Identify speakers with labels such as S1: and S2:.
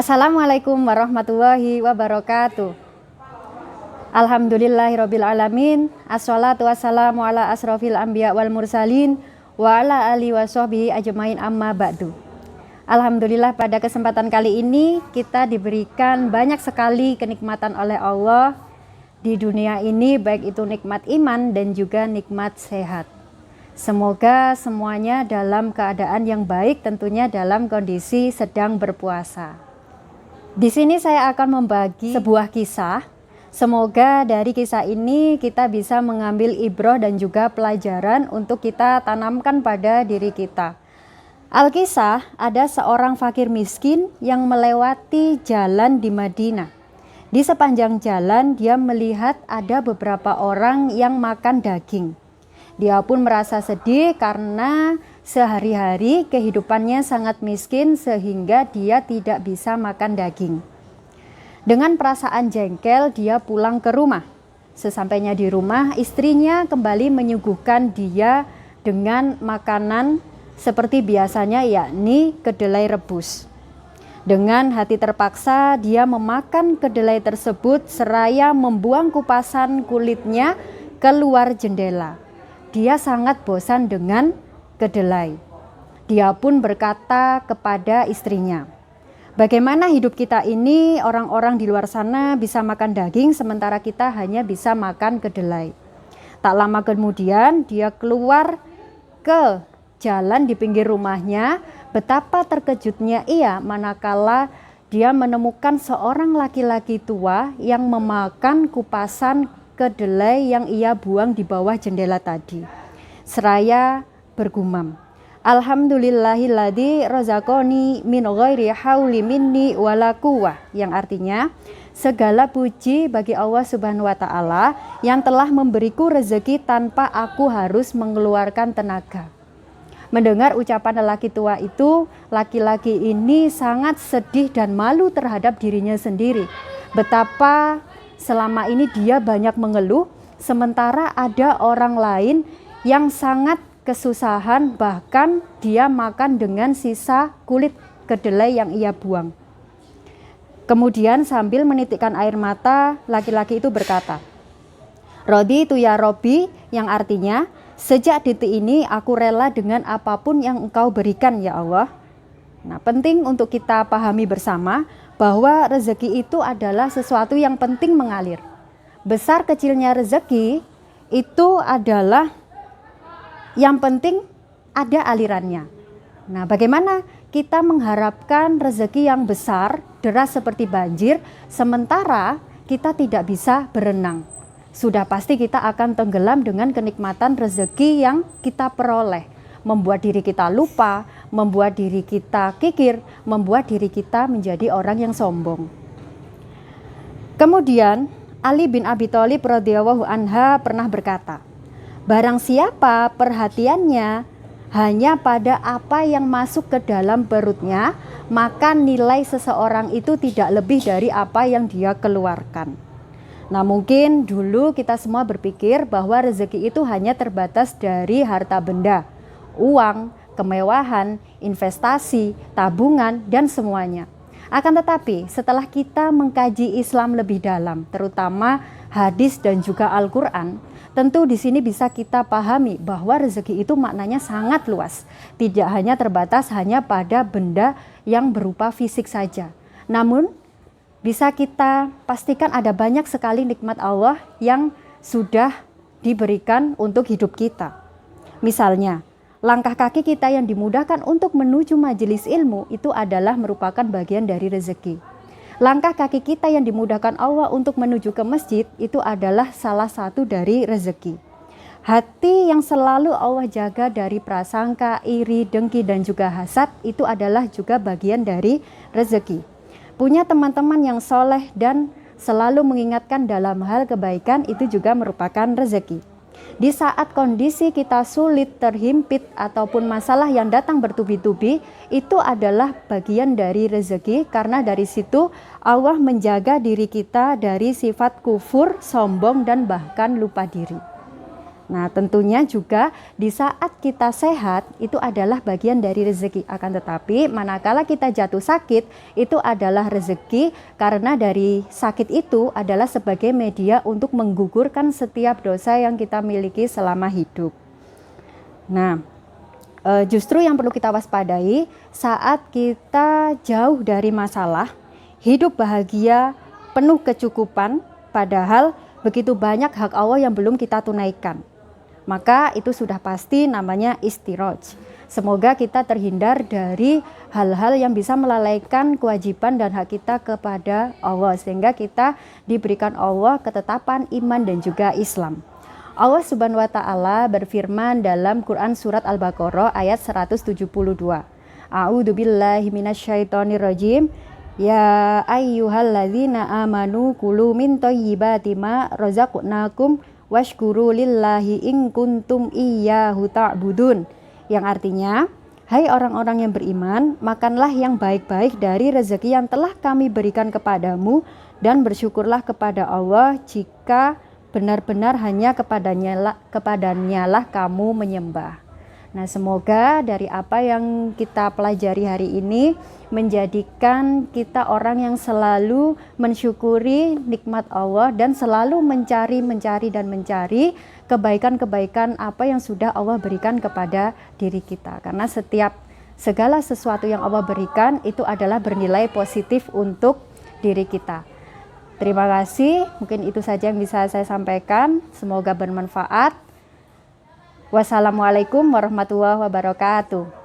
S1: Assalamualaikum warahmatullahi wabarakatuh. Alhamdulillahirabbil alamin. Assalatu wassalamu ala asrofil anbiya wal mursalin wa ala alihi washabbihi ajmain amma ba'du. Alhamdulillah, pada kesempatan kali ini kita diberikan banyak sekali kenikmatan oleh Allah di dunia ini, baik itu nikmat iman dan juga nikmat sehat. Semoga semuanya dalam keadaan yang baik, tentunya dalam kondisi sedang berpuasa. Di sini saya akan membagi sebuah kisah. Semoga dari kisah ini kita bisa mengambil ibrah dan juga pelajaran untuk kita tanamkan pada diri kita. Alkisah, ada seorang fakir miskin yang melewati jalan di Madinah. Di sepanjang jalan dia melihat ada beberapa orang yang makan daging. Dia pun merasa sedih karena sehari-hari kehidupannya sangat miskin sehingga dia tidak bisa makan daging. Dengan perasaan jengkel dia pulang ke rumah. Sesampainya di rumah, istrinya kembali menyuguhkan dia dengan makanan seperti biasanya, yakni kedelai rebus. Dengan hati terpaksa dia memakan kedelai tersebut seraya membuang kupasan kulitnya keluar jendela. Dia sangat bosan dengan kedelai. Dia pun berkata kepada istrinya, "Bagaimana hidup kita ini, orang-orang di luar sana bisa makan daging sementara kita hanya bisa makan kedelai." Tak lama kemudian dia keluar ke jalan di pinggir rumahnya. Betapa terkejutnya ia manakala dia menemukan seorang laki-laki tua yang memakan kupasan kedelai yang ia buang di bawah jendela tadi. Seraya bergumam, "Alhamdulillahilladzi razaqani min ghairi hauli minni wala quwwah," yang artinya segala puji bagi Allah Subhanahu wa taala yang telah memberiku rezeki tanpa aku harus mengeluarkan tenaga. Mendengar ucapan lelaki tua itu, laki-laki ini sangat sedih dan malu terhadap dirinya sendiri. Betapa selama ini dia banyak mengeluh, sementara ada orang lain yang sangat kesusahan, bahkan dia makan dengan sisa kulit kedelai yang ia buang. Kemudian sambil menitikkan air mata, laki-laki itu berkata, "Raditu ya Robbi," yang artinya, "Sejak detik ini aku rela dengan apapun yang Engkau berikan ya Allah." Nah, penting untuk kita pahami bersama bahwa rezeki itu adalah sesuatu yang penting mengalir. Besar kecilnya rezeki itu adalah yang penting ada alirannya. Nah, bagaimana kita mengharapkan rezeki yang besar, deras seperti banjir, sementara kita tidak bisa berenang? Sudah pasti kita akan tenggelam dengan kenikmatan rezeki yang kita peroleh, membuat diri kita lupa, membuat diri kita kikir, membuat diri kita menjadi orang yang sombong. Kemudian Ali bin Abi Thalib radhiyallahu anha pernah berkata, "Barang siapa perhatiannya hanya pada apa yang masuk ke dalam perutnya, maka nilai seseorang itu tidak lebih dari apa yang dia keluarkan." Nah, mungkin dulu kita semua berpikir bahwa rezeki itu hanya terbatas dari harta benda, uang, kemewahan, investasi, tabungan, dan semuanya. Akan tetapi setelah kita mengkaji Islam lebih dalam, terutama hadis dan juga Al-Quran, tentu di sini bisa kita pahami bahwa rezeki itu maknanya sangat luas. Tidak hanya terbatas hanya pada benda yang berupa fisik saja. Namun bisa kita pastikan ada banyak sekali nikmat Allah yang sudah diberikan untuk hidup kita. Misalnya, langkah kaki kita yang dimudahkan untuk menuju majelis ilmu itu adalah merupakan bagian dari rezeki. Langkah kaki kita yang dimudahkan Allah untuk menuju ke masjid itu adalah salah satu dari rezeki. Hati yang selalu Allah jaga dari prasangka, iri, dengki, dan juga hasad itu adalah juga bagian dari rezeki. Punya teman-teman yang soleh dan selalu mengingatkan dalam hal kebaikan itu juga merupakan rezeki. Di saat kondisi kita sulit, terhimpit, ataupun masalah yang datang bertubi-tubi, itu adalah bagian dari rezeki, karena dari situ Allah menjaga diri kita dari sifat kufur, sombong, dan bahkan lupa diri. Nah, tentunya juga di saat kita sehat itu adalah bagian dari rezeki. Akan tetapi manakala kita jatuh sakit itu adalah rezeki, karena dari sakit itu adalah sebagai media untuk menggugurkan setiap dosa yang kita miliki selama hidup. Nah, justru yang perlu kita waspadai saat kita jauh dari masalah, hidup bahagia, penuh kecukupan, padahal begitu banyak hak Allah yang belum kita tunaikan. Maka itu sudah pasti namanya istiraj. Semoga kita terhindar dari hal-hal yang bisa melalaikan kewajiban dan hak kita kepada Allah, sehingga kita diberikan Allah ketetapan iman dan juga Islam. Allah Subhanahu wa taala berfirman dalam Quran surat Al-Baqarah ayat 172. A'udzubillahi minasyaitonirrajim. Ya ayyuhalladzina amanu kulu min thayyibati ma razaqnakum washkuru lillahi in kuntum iyyahu ta'budun, yang artinya, hai orang-orang yang beriman, makanlah yang baik-baik dari rezeki yang telah kami berikan kepadamu dan bersyukurlah kepada Allah jika benar-benar hanya kepadanya lah kamu menyembah. Nah, semoga dari apa yang kita pelajari hari ini menjadikan kita orang yang selalu mensyukuri nikmat Allah dan selalu mencari kebaikan-kebaikan apa yang sudah Allah berikan kepada diri kita. Karena segala sesuatu yang Allah berikan itu adalah bernilai positif untuk diri kita. Terima kasih, mungkin itu saja yang bisa saya sampaikan. Semoga bermanfaat. Wassalamualaikum warahmatullahi wabarakatuh.